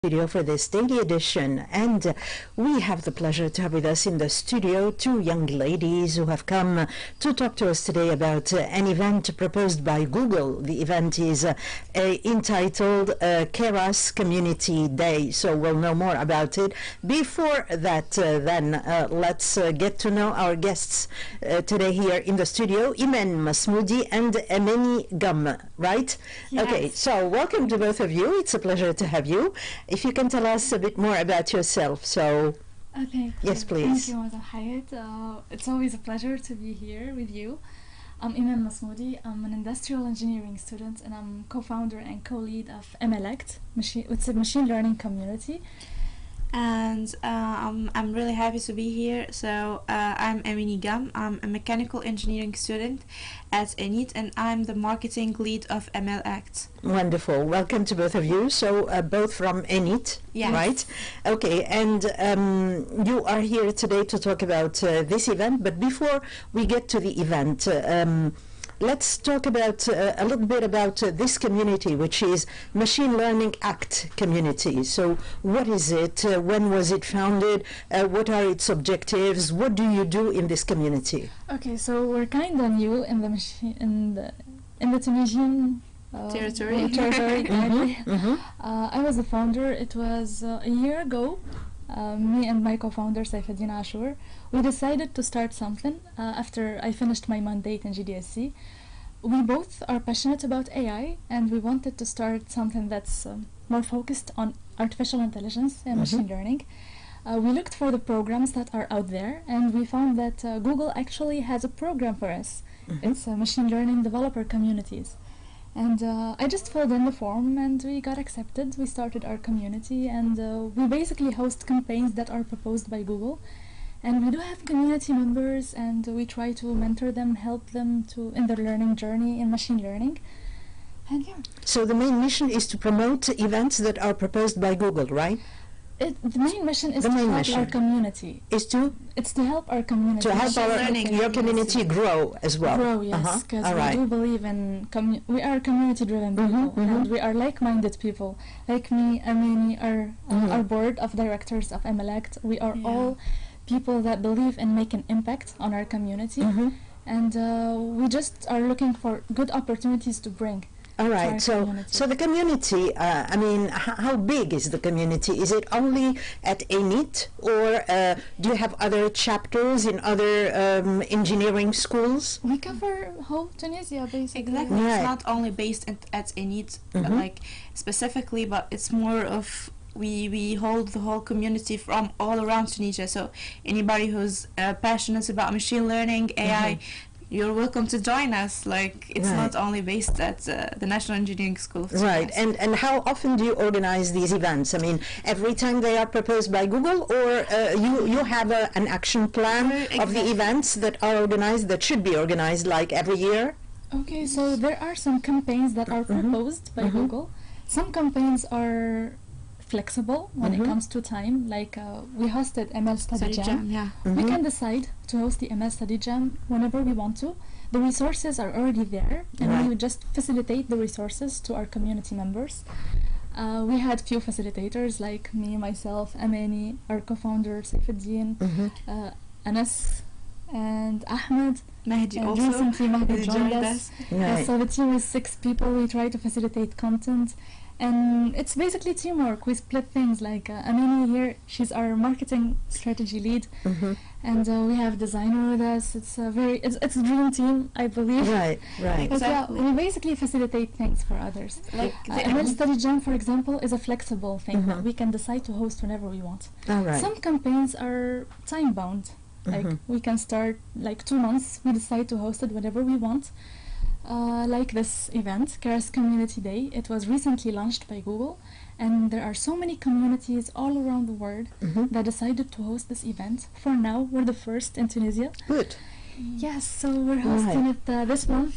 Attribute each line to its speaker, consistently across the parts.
Speaker 1: studio for this daily edition, and we have the pleasure to have with us in the studio two young ladies who have come to talk to us today about an event proposed by Google. The event is entitled KERAS Community Day, so we'll know more about it. Before that, let's get to know our guests today here in the studio, Imen Masmoudi and Amani Gam, right?
Speaker 2: Yes.
Speaker 1: Okay, so welcome to both of you. It's a pleasure to have you. If you can tell us a bit more about yourself, so...
Speaker 2: Okay.
Speaker 1: Yes, please.
Speaker 2: Thank you, Madam Hayat. It's always a pleasure to be here with you. I'm Imen Masmoudi. I'm an industrial engineering student, and I'm co-founder and co-lead of MLACT, it's a machine learning community.
Speaker 3: And I'm really happy to be here. So I'm Amani Gam. I'm a mechanical engineering student at ENIT, and I'm the marketing lead of MLACT.
Speaker 1: Wonderful. Welcome to both of you. So both from ENIT,
Speaker 3: Yes.
Speaker 1: right? Okay, and you are here today to talk about this event, but before we get to the event, let's talk about a little bit about this community, which is Machine Learning Act community. So what is it? When was it founded? What are its objectives? What do you do in this community?
Speaker 2: Okay, so we're kind of new in the in the Tunisian
Speaker 3: Territory.
Speaker 2: Exactly.
Speaker 1: Mhm.
Speaker 2: I was the founder. It was a year ago. Me and my co-founder Saifuddin Ashur, we decided to start something after I finished my mandate in GDSC. We both are passionate about AI, and we wanted to start something that's more focused on artificial intelligence and machine learning. We looked for the programs that are out there, and we found that Google actually has a program for us. It's a machine learning developer communities. And I just filled in the form and we got accepted. We started our community, and we basically host campaigns that are proposed by Google. And we do have community members, and we try to mentor them, help them in their learning journey in machine learning. And yeah.
Speaker 1: So the main mission is to promote events that are proposed by Google, right?
Speaker 2: The main mission is
Speaker 1: The
Speaker 2: to
Speaker 1: main
Speaker 2: help
Speaker 1: mission
Speaker 2: our community.
Speaker 1: Is to
Speaker 2: It's to help our community.
Speaker 1: help your community grow as well.
Speaker 2: Grow, yes, because
Speaker 1: All
Speaker 2: we
Speaker 1: right.
Speaker 2: do believe in we are community-driven people, and we are like-minded people. Like me, Amani, our board of directors of MLACT, we are all people that believe in making impact on our community, and we just are looking for good opportunities to bring.
Speaker 1: All right,
Speaker 2: our
Speaker 1: so
Speaker 2: community.
Speaker 1: the community, I mean, how big is the community? Is it only at ENIT, or do you have other chapters in other engineering schools?
Speaker 2: We cover whole Tunisia, basically.
Speaker 3: Exactly.
Speaker 1: Right.
Speaker 3: It's not only based at ENIT, like specifically, but it's more of we hold the whole community from all around Tunisia. So anybody who's passionate about machine learning, AI, you're welcome to join us. Like, it's not only based at the National Engineering School of
Speaker 1: Right,
Speaker 3: Tunis.
Speaker 1: and how often do you organize these events? I mean, every time they are proposed by Google, or you have an action plan of the
Speaker 3: Exactly.
Speaker 1: events that are organized, that should be organized, like every year?
Speaker 2: Okay, so there are some campaigns that are proposed by Google. Some campaigns are flexible when it comes to time, like we hosted ML Study Jam.
Speaker 3: Yeah.
Speaker 2: We can decide to host the ML Study Jam whenever we want to. The resources are already there, and we would just facilitate the resources to our community members. We had few facilitators like me, myself, Amani, our co-founder Saifuddin, Anas, and Ahmed.
Speaker 3: Mahdi
Speaker 2: And
Speaker 3: also.
Speaker 2: recently Mahdi
Speaker 3: He
Speaker 2: joined
Speaker 3: joined
Speaker 2: us.
Speaker 1: Right.
Speaker 2: So the team is 6 people. We try to facilitate content, and it's basically teamwork. We split things, like Amani here, she's our marketing strategy lead, and we have designer with us. It's a it's a dream team, I believe.
Speaker 1: Right, right.
Speaker 2: But yeah,
Speaker 3: Exactly.
Speaker 2: we basically facilitate things for others.
Speaker 3: Like the
Speaker 2: ML Study Jam, for example, is a flexible thing that we can decide to host whenever we want.
Speaker 1: All right.
Speaker 2: Some campaigns are time bound. Like we can start like 2 months. We decide to host it whenever we want. Like this event, KERAS Community Day. It was recently launched by Google, and there are so many communities all around the world that decided to host this event. For now, we're the first in Tunisia.
Speaker 1: Good.
Speaker 2: Yes, so we're hosting it this month.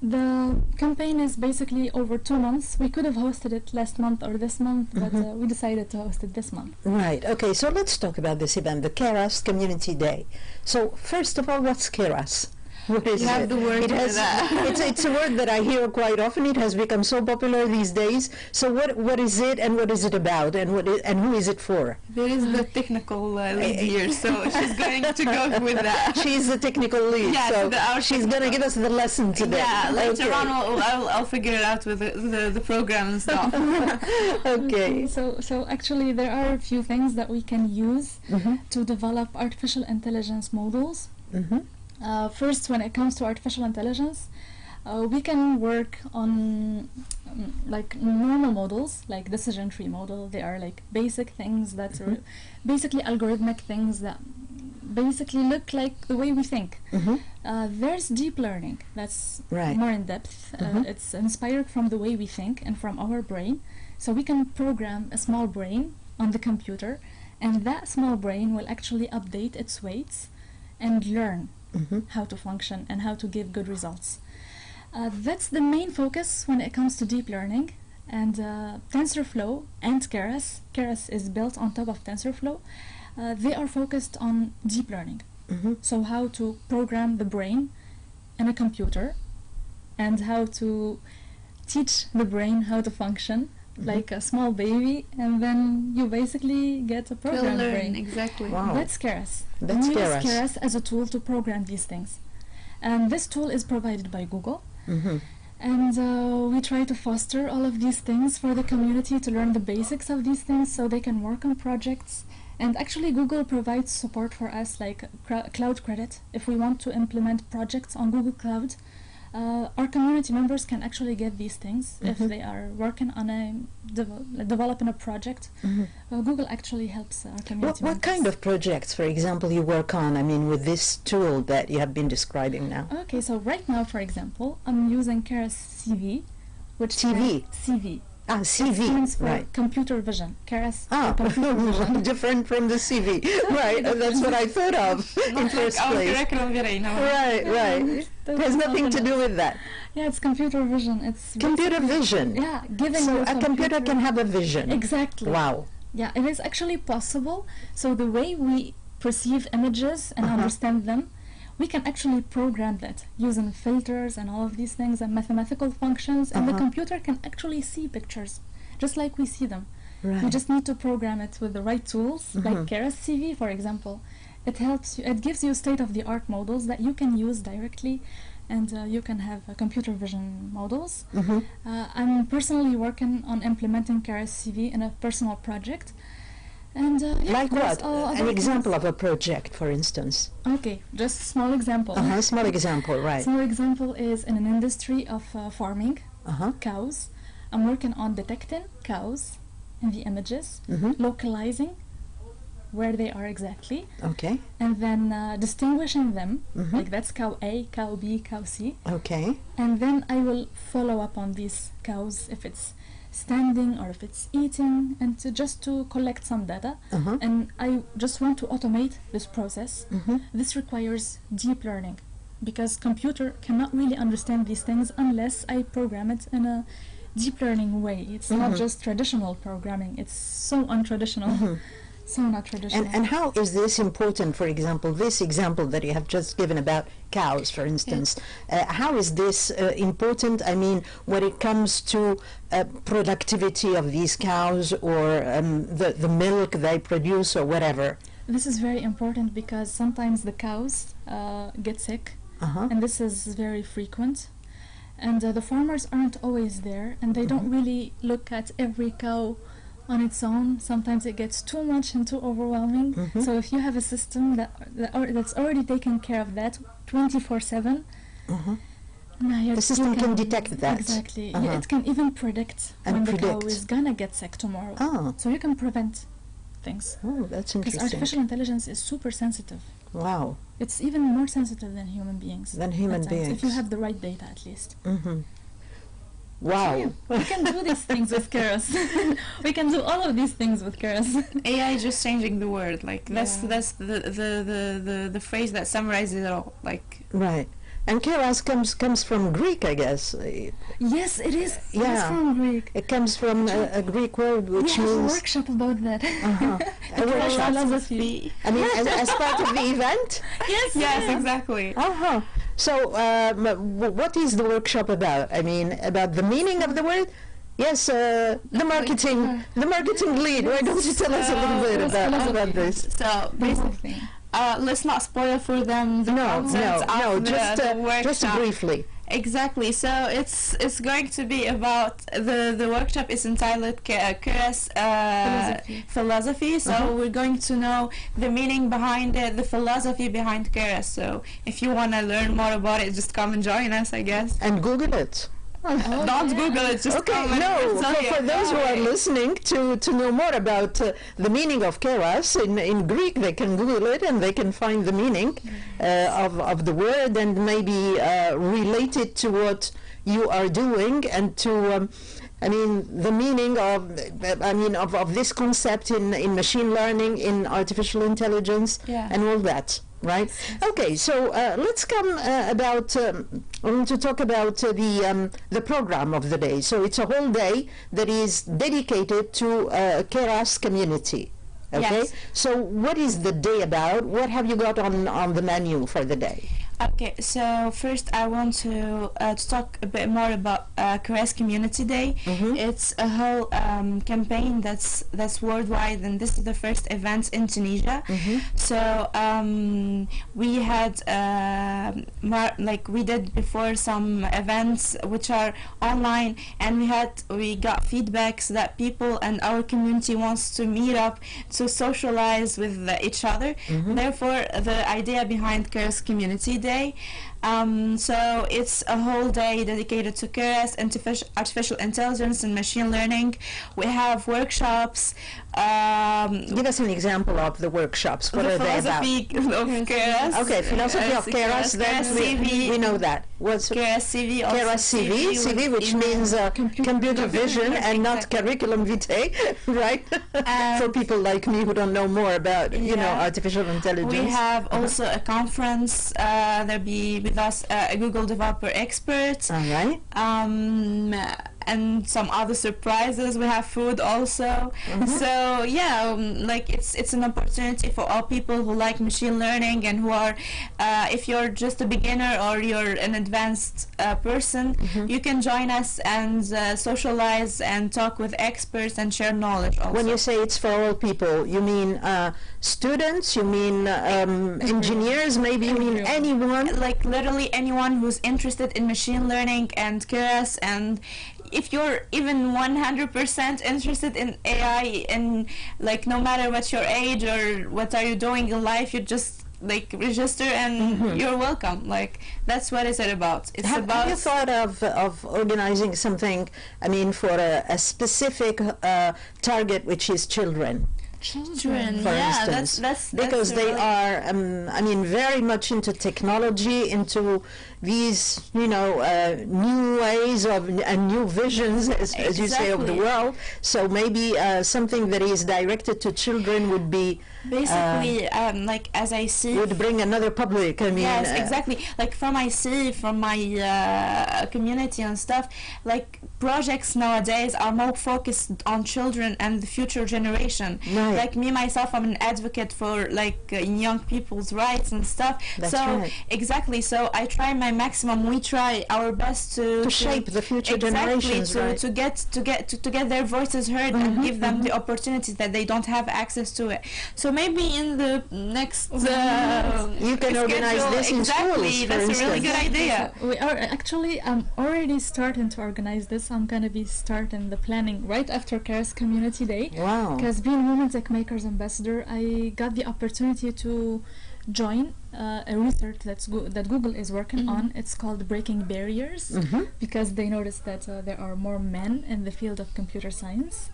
Speaker 2: The campaign is basically over 2 months. We could have hosted it last month or this month, but we decided to host it this month.
Speaker 1: Right. Okay, so let's talk about this event, the KERAS Community Day. So, first of all, what's KERAS? What is
Speaker 3: You have
Speaker 1: it?
Speaker 3: the word
Speaker 1: It
Speaker 3: for
Speaker 1: has,
Speaker 3: that.
Speaker 1: it's a word that I hear quite often. It has become so popular these days. So what is it, and what is it about, and who is it for?
Speaker 3: There is the technical lead here, so she's going to go with that.
Speaker 1: She's the technical lead,
Speaker 3: Yeah,
Speaker 1: so
Speaker 3: our
Speaker 1: she's going to give us the lesson today.
Speaker 3: Yeah, later
Speaker 1: Okay.
Speaker 3: on I'll figure it out with the program and stuff.
Speaker 1: Okay.
Speaker 2: So actually there are a few things that we can use
Speaker 1: Mhm.
Speaker 2: to develop artificial intelligence models.
Speaker 1: Mhm.
Speaker 2: First, when it comes to artificial intelligence, we can work on like normal models, like decision tree model. They are like basic things that are basically algorithmic things that basically look like the way we think.
Speaker 1: Mhm.
Speaker 2: There's deep learning that's
Speaker 1: Right.
Speaker 2: more in depth.
Speaker 1: Mhm.
Speaker 2: It's inspired from the way we think and from our brain. So we can program a small brain on the computer, and that small brain will actually update its weights and learn
Speaker 1: Mhm.
Speaker 2: how to function and how to give good results. That's the main focus when it comes to deep learning. And TensorFlow and KERAS is built on top of TensorFlow. They are focused on deep learning.
Speaker 1: Mhm.
Speaker 2: So how to program the brain in a computer and how to teach the brain how to function like a small baby, and then you basically get a
Speaker 3: We'll
Speaker 2: programmed
Speaker 3: learn,
Speaker 2: brain.
Speaker 3: exactly.
Speaker 1: Wow.
Speaker 2: That's KERAS.
Speaker 1: That's
Speaker 2: We use
Speaker 1: KERAS.
Speaker 2: KERAS as a tool to program these things. And this tool is provided by Google.
Speaker 1: Mhm.
Speaker 2: And we try to foster all of these things for the community to learn the basics of these things so they can work on projects. And actually Google provides support for us, like cloud credit. If we want to implement projects on Google Cloud, our community members can actually get these things if
Speaker 1: Mhm.
Speaker 2: they are working on developing a project.
Speaker 1: Mhm.
Speaker 2: Google actually helps our community
Speaker 1: What
Speaker 2: members.
Speaker 1: kind of projects, for example, you work on? I mean, with this tool that you have been describing now.
Speaker 2: Okay, so right now, for example, I'm using KERAS CV, which
Speaker 1: TV?
Speaker 2: CV.
Speaker 1: Ah, CV,
Speaker 2: Stands for
Speaker 1: right.
Speaker 2: computer vision. KERAS
Speaker 1: Ah,
Speaker 2: for computer vision.
Speaker 1: different from the CV. Right, that's what I thought of in
Speaker 3: Not
Speaker 1: first
Speaker 3: like our
Speaker 1: place.
Speaker 3: curriculum vitae, no.
Speaker 1: Right, right. It has nothing to do with that.
Speaker 2: Yeah, it's computer vision. It's
Speaker 1: Computer vision.
Speaker 2: yeah, giving
Speaker 1: So
Speaker 2: you
Speaker 1: a computer can have a vision.
Speaker 2: exactly.
Speaker 1: Wow.
Speaker 2: Yeah, it is actually possible. So the way we perceive images and understand them, we can actually program that using filters and all of these things and mathematical functions, and the computer can actually see pictures just like we see them.
Speaker 1: Right.
Speaker 2: We just need to program it with the right tools, like KERAS CV, for example. It helps you, it gives you state-of-the-art models that you can use directly, and you can have computer vision models.
Speaker 1: Mhm.
Speaker 2: I'm personally working on implementing KERAS CV in a personal project. And yeah,
Speaker 1: Like
Speaker 2: there's
Speaker 1: what?
Speaker 2: all
Speaker 1: An
Speaker 2: other
Speaker 1: example
Speaker 2: things.
Speaker 1: of a project, for instance.
Speaker 2: Okay, just small example.
Speaker 1: Small example, right.
Speaker 2: Small example is in an industry of farming
Speaker 1: Uh-huh.
Speaker 2: cows. I'm working on detecting cows in the images,
Speaker 1: Mhm.
Speaker 2: localizing where they are exactly,
Speaker 1: Okay,
Speaker 2: and then distinguishing them,
Speaker 1: Mhm.
Speaker 2: like that's cow A, cow B, cow C,
Speaker 1: okay.
Speaker 2: and then I will follow up on these cows if it's standing or if it's eating, and just to collect some data.
Speaker 1: Uh-huh.
Speaker 2: And I just want to automate this process.
Speaker 1: Mhm.
Speaker 2: This requires deep learning because computer cannot really understand these things unless I program it in a deep learning way. It's not just traditional programming. It's so untraditional. So not traditional.
Speaker 1: And how is this important, for example, this example that you have just given about cows, for instance, how is this important, I mean, when it comes to productivity of these cows or the milk they produce or whatever?
Speaker 2: This is very important because sometimes the cows get sick,
Speaker 1: Uh-huh.
Speaker 2: and this is very frequent. And the farmers aren't always there, and they don't really look at every cow on its own. Sometimes it gets too much and too overwhelming. So if you have a system that's already taking care of that 24/7,
Speaker 1: The system can detect that.
Speaker 2: Exactly.
Speaker 1: Uh-huh.
Speaker 2: Yeah, it can even predict
Speaker 1: And
Speaker 2: when the
Speaker 1: predict.
Speaker 2: cow is gonna get sick tomorrow.
Speaker 1: Oh.
Speaker 2: So you can prevent things.
Speaker 1: Oh, that's
Speaker 2: Because
Speaker 1: interesting.
Speaker 2: artificial intelligence is super sensitive.
Speaker 1: Wow.
Speaker 2: It's even more sensitive than human beings.
Speaker 1: Than human
Speaker 2: at times, if you
Speaker 1: beings.
Speaker 2: have the right data, at least.
Speaker 1: Mm-hmm. Wow.
Speaker 2: We can do these things with KERAS. We can do all of these things with KERAS.
Speaker 3: AI is just changing the word. Like that's
Speaker 2: Yeah.
Speaker 3: that's the phrase that summarizes it all. Like
Speaker 1: Right. And KERAS comes from Greek, I guess.
Speaker 2: Yes, it is. It's
Speaker 1: Yeah.
Speaker 2: from Greek.
Speaker 1: It comes from a Greek word which
Speaker 2: We have a
Speaker 1: means
Speaker 2: workshop about that.
Speaker 1: a workshop.
Speaker 2: Philosophy.
Speaker 1: I mean, as part of the event.
Speaker 2: Yes,
Speaker 3: yes,
Speaker 2: yeah.
Speaker 3: exactly.
Speaker 1: Uh-huh. So, what is the workshop about? I mean, about the meaning of the word? Yes, the marketing lead. Why don't you tell us a little bit about this?
Speaker 3: So basically, let's not spoil for them the
Speaker 1: just briefly.
Speaker 3: Exactly. So it's going to be about the workshop is entitled KERAS philosophy. So we're going to know the meaning behind it, the philosophy behind KERAS. So if you want to learn more about it, just come and join us, I guess.
Speaker 1: And Google it.
Speaker 3: Don't Google it, just come.
Speaker 1: No, for those who are listening to know more about the meaning of KERAS, in Greek they can Google it and they can find the meaning of the word and maybe relate it to what you are doing and to the meaning of this concept in machine learning, in artificial intelligence, and all that. Right. Okay. So let's come I want to talk about the program of the day. So it's a whole day that is dedicated to KERAS Community. Okay.
Speaker 3: Yes.
Speaker 1: So what is the day about? What have you got on the menu for the day?
Speaker 3: Okay, so first I want to talk a bit more about KERAS Community Day. It's a whole campaign that's worldwide, and this is the first event in Tunisia. So we had we did before some events which are online, and we got feedbacks that people and our community wants to meet up to socialize with each other. Therefore, the idea behind KERAS Community Day. So it's a whole day dedicated to KERAS, artificial intelligence and machine learning. We have workshops.
Speaker 1: Give us an example of the workshops. What are they about?
Speaker 3: Philosophy of KERAS.
Speaker 1: Okay, philosophy of KERAS. We know that. What's
Speaker 3: KERAS CV?
Speaker 1: KERAS CV, which means computer vision and not curriculum vitae, right? For people like me who don't know more about artificial intelligence.
Speaker 3: We have also a conference. There'll be with us a Google developer expert.
Speaker 1: All right.
Speaker 3: And some other surprises. We have food also. So it's an opportunity for all people who like machine learning and who are if you're just a beginner or you're an advanced person, you can join us and socialize and talk with experts and share knowledge also.
Speaker 1: When you say it's for all people, you mean students, you mean engineers, maybe you mean anyone?
Speaker 3: Like literally anyone who's interested in machine learning and KERAS, and if you're even 100% interested in AI, and no matter what your age or what are you doing in life, you just register and you're welcome. That's what is it about. It's
Speaker 1: have you thought of organizing something, for a specific target, which is children?
Speaker 3: Children,
Speaker 1: for instance,
Speaker 3: that's
Speaker 1: because they are very much into technology, into these new ways of and new visions, as you say, of the world. So maybe something that is directed to children would be
Speaker 3: basically as I see,
Speaker 1: would bring another public.
Speaker 3: Yes, exactly. From my community and stuff, projects nowadays are more focused on children and the future generation.
Speaker 1: Right.
Speaker 3: Me myself, I'm an advocate for young people's rights and stuff.
Speaker 1: That's right.
Speaker 3: Exactly. So I try my maximum. We try our best to
Speaker 1: shape the future generations,
Speaker 3: to get their voices heard and give them the opportunities that they don't have access to it. So maybe in the next
Speaker 1: you can organize this in schools, for
Speaker 3: that's
Speaker 1: instance.
Speaker 3: a really good idea.
Speaker 2: We are actually already starting to organize this. I'm gonna be starting the planning right after KERAS Community Day.
Speaker 1: Wow.
Speaker 2: Because being Women Tech Makers Ambassador, I got the opportunity to join a research that Google is working on. It's called Breaking Barriers, because they noticed that there are more men in the field of computer science.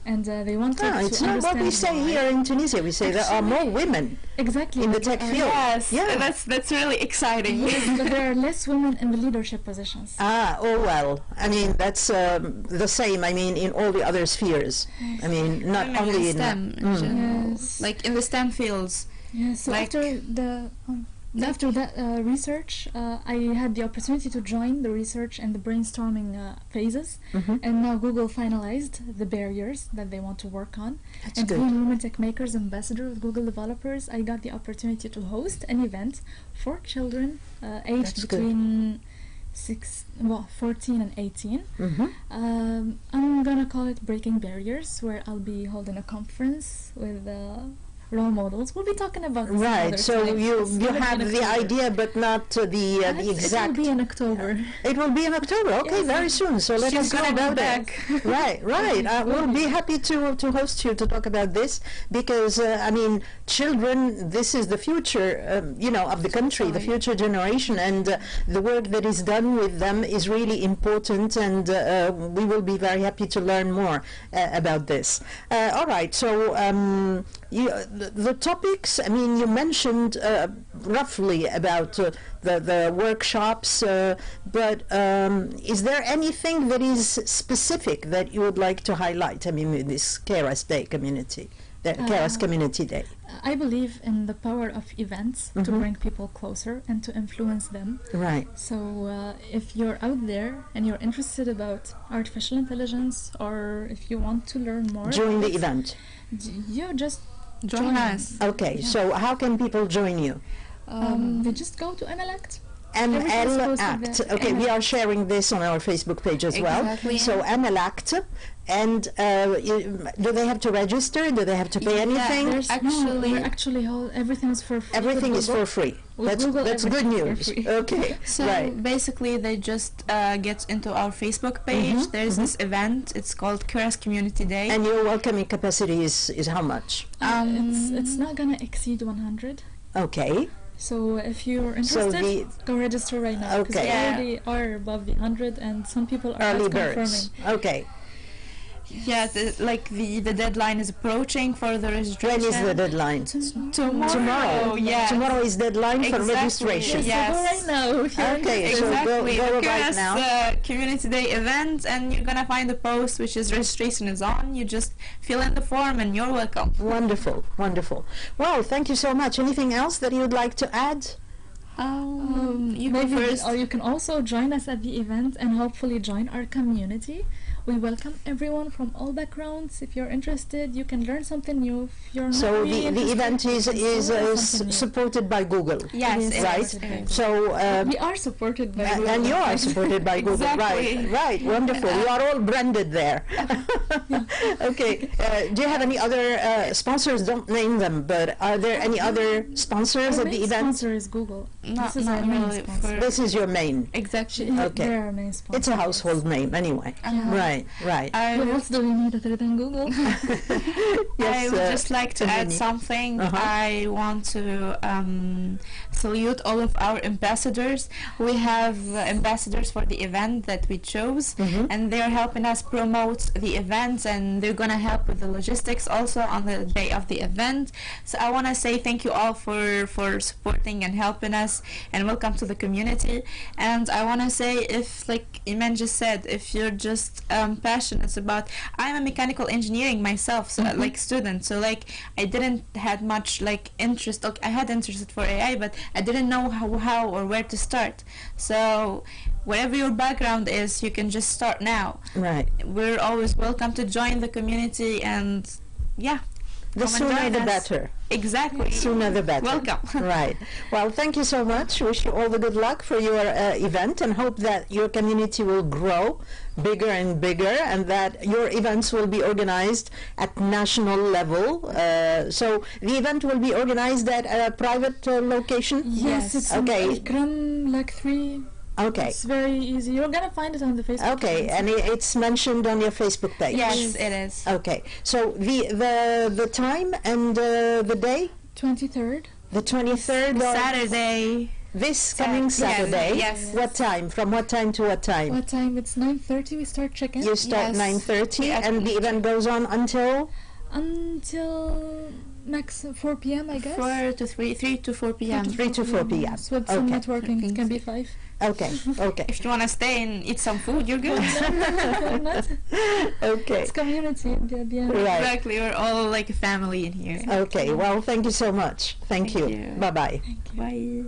Speaker 2: And they wanted to
Speaker 1: it's not what we say here in Tunisia. We say there are more women
Speaker 2: in
Speaker 1: the tech field.
Speaker 3: Yes, that's really exciting.
Speaker 2: Yes, but there are less women in the leadership positions.
Speaker 1: That's the same. In all the other spheres. Not
Speaker 3: women
Speaker 1: only
Speaker 3: in STEM,
Speaker 2: yes.
Speaker 3: in the STEM fields.
Speaker 2: Yeah, so after the After that research, I had the opportunity to join the research and the brainstorming phases, and now Google finalized the barriers that they want to work on.
Speaker 1: That's
Speaker 2: and
Speaker 1: good.
Speaker 2: being Women Tech Makers Ambassador with Google Developers, I got the opportunity to host an event for children aged
Speaker 1: That's good.
Speaker 2: between 14 and 18. I'm gonna call it Breaking Barriers, where I'll be holding a conference with role models. We'll be talking about this
Speaker 1: Right,
Speaker 2: another
Speaker 1: so
Speaker 2: time.
Speaker 1: you
Speaker 2: It's gonna be
Speaker 1: have
Speaker 2: in
Speaker 1: the
Speaker 2: October.
Speaker 1: idea, but not the exact.
Speaker 2: It will be in October.
Speaker 1: It will be in October. Okay,
Speaker 2: Yes.
Speaker 1: very soon. So let
Speaker 3: She's
Speaker 1: us know
Speaker 3: gonna be
Speaker 1: about
Speaker 3: back.
Speaker 1: it. Right, right. We'll be happy to host you to talk about this because I mean, children. This is the future, of the country, the future generation, and the work that is done with them is really important. And we will be very happy to learn more about this. All right. So the topics. I mean, you mentioned roughly about the workshops, but is there anything that is specific that you would like to highlight? I mean, in this KERAS Day community, the KERAS Community Day.
Speaker 2: I believe in the power of events to bring people closer and to influence them.
Speaker 1: Right.
Speaker 2: So if you're out there and you're interested about artificial intelligence, or if you want to learn more
Speaker 1: During the
Speaker 2: about it,
Speaker 1: event.
Speaker 2: you just
Speaker 3: Join us.
Speaker 1: Okay,
Speaker 2: Yeah.
Speaker 1: so how can people join you?
Speaker 2: they just go to MLAct.
Speaker 1: ML
Speaker 2: Everything's posted
Speaker 1: Act.
Speaker 2: there.
Speaker 1: Okay, we are sharing this on our Facebook page as well.
Speaker 3: Exactly.
Speaker 1: So ML Act, and do they have to register? Do they have to pay
Speaker 3: Yeah,
Speaker 1: anything?
Speaker 3: there's actually-
Speaker 2: we're actually everything is for free.
Speaker 1: Everything
Speaker 2: with
Speaker 1: is
Speaker 2: Google.
Speaker 1: for free.
Speaker 2: With Google,
Speaker 1: That's good
Speaker 2: everything
Speaker 1: news.
Speaker 2: is for free.
Speaker 1: Okay,
Speaker 3: So
Speaker 1: right.
Speaker 3: basically, they just get into our Facebook page. There's this event. It's called KERAS Community Day.
Speaker 1: And your welcoming capacity is how much?
Speaker 2: It's not gonna exceed 100.
Speaker 1: Okay.
Speaker 2: So if you're
Speaker 1: So
Speaker 2: interested, go register right now. Because
Speaker 1: Okay.
Speaker 2: we
Speaker 3: Yeah.
Speaker 2: already are above the 100, and some people are
Speaker 1: Early
Speaker 2: not
Speaker 1: birds.
Speaker 2: confirming.
Speaker 1: Okay.
Speaker 3: Yeah, the deadline is approaching for the registration.
Speaker 1: When is the deadline?
Speaker 3: Tomorrow.
Speaker 1: Tomorrow.
Speaker 3: Yeah.
Speaker 1: Tomorrow is deadline for
Speaker 3: Exactly.
Speaker 1: registration.
Speaker 3: Yes.
Speaker 2: So go right now. If you're
Speaker 1: Okay,
Speaker 2: interested.
Speaker 1: so
Speaker 3: Exactly.
Speaker 1: go
Speaker 3: the
Speaker 1: right
Speaker 3: KERAS
Speaker 1: now.
Speaker 3: Community Day event, and you're gonna find the post which is registration is on. You just fill in the form, and you're welcome.
Speaker 1: Wonderful, wonderful. Well, thank you so much. Anything else that you would like to add?
Speaker 3: You go
Speaker 2: Maybe,
Speaker 3: first.
Speaker 2: or you can also join us at the event and hopefully join our community. We welcome everyone from all backgrounds. If you're interested, you can learn something new. If you're not
Speaker 1: So
Speaker 2: really
Speaker 1: the
Speaker 2: interested,
Speaker 1: event
Speaker 2: you
Speaker 1: is
Speaker 2: can still learn something new.
Speaker 1: supported by Google.
Speaker 3: Yes,
Speaker 2: Yes,
Speaker 3: it
Speaker 1: right.
Speaker 3: is, it is.
Speaker 1: So
Speaker 2: We are supported by Google.
Speaker 1: and you are supported by Google,
Speaker 3: Exactly.
Speaker 1: right? Wonderful. You are all branded there. Okay. Do you have any other sponsors? Don't name them, but are there any other sponsors
Speaker 2: Our
Speaker 1: at the
Speaker 2: main
Speaker 1: event?
Speaker 2: sponsor is Google.
Speaker 3: Not-
Speaker 2: This is
Speaker 3: not
Speaker 2: our main
Speaker 3: really
Speaker 2: sponsor.
Speaker 3: for-
Speaker 1: This is your main.
Speaker 3: Exactly.
Speaker 1: Okay.
Speaker 2: They're our main sponsor.
Speaker 1: It's a household name, anyway. Right, right.
Speaker 2: What else do we need other than Google?
Speaker 3: I would just like to add
Speaker 1: Amani.
Speaker 3: something.
Speaker 1: Uh-huh.
Speaker 3: I want to salute all of our ambassadors. We have ambassadors for the event that we chose, and they're helping us promote the events, and they're gonna help with the logistics also on the day of the event. So I want to say thank you all for supporting and helping us, and welcome to the community. And I want to say, if, like Imen just said, if you're just passionate about, I'm a mechanical engineering myself, so like student, so like I didn't had much like interest. Okay, I had interest for AI, but I didn't know how or where to start. So whatever your background is, you can just start now.
Speaker 1: Right.
Speaker 3: We're always welcome to join the community, and yeah,
Speaker 1: The
Speaker 3: come and
Speaker 1: sooner
Speaker 3: join
Speaker 1: the
Speaker 3: us.
Speaker 1: better.
Speaker 3: Exactly.
Speaker 1: Sooner the better.
Speaker 3: Welcome.
Speaker 1: Right. Well, thank you so much. Wish you all the good luck for your event, and hope that your community will grow bigger and bigger, and that your events will be organized at national level. So the event will be organized at a private location?
Speaker 2: Yes, it's
Speaker 1: Okay.
Speaker 2: in Ikram, like 3.
Speaker 1: Okay.
Speaker 2: It's very easy. You're gonna find it on the Facebook.
Speaker 1: Okay,
Speaker 2: page.
Speaker 1: and it's mentioned on your Facebook page?
Speaker 3: Yes, it is.
Speaker 1: Okay. So the time and the day?
Speaker 2: 23rd.
Speaker 1: The 23rd of
Speaker 3: Saturday.
Speaker 1: this coming Saturday?
Speaker 3: yes.
Speaker 1: What time? From what time to what time?
Speaker 2: What time? It's 9:30. We start check-in
Speaker 1: You start
Speaker 3: Yes.
Speaker 1: 9:30,
Speaker 3: Yes.
Speaker 1: and the event goes on until
Speaker 2: until Max 4 p.m. I guess.
Speaker 3: 4 to 3, 3 to 4 p.m.
Speaker 1: 3 to 4 p.m.
Speaker 2: So with some
Speaker 1: Okay.
Speaker 2: networking, it can be 5.
Speaker 1: Okay, okay.
Speaker 3: If you want to stay and eat some food, you're good.
Speaker 1: Okay.
Speaker 2: It's community. Yeah.
Speaker 1: Right.
Speaker 3: Exactly, we're all like a family in here.
Speaker 1: Okay, well, thank you so much. Thank you.
Speaker 3: you.
Speaker 1: Bye-bye.
Speaker 3: Bye.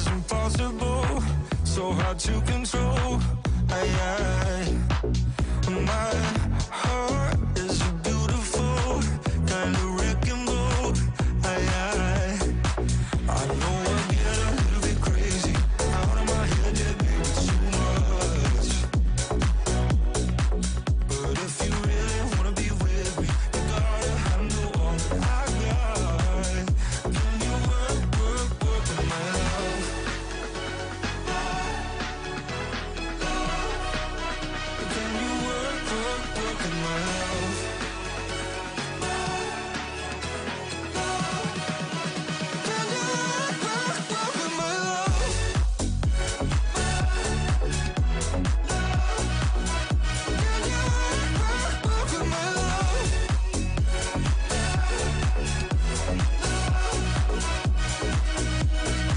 Speaker 4: Impossible, so hard to control. My heart is a beautiful kind of wrecking ball. I know I get a little bit crazy out of my head, yeah, baby, too much. But if you really wanna be with me, you gotta handle all that I got. Can you work with my love? Can you work with my love?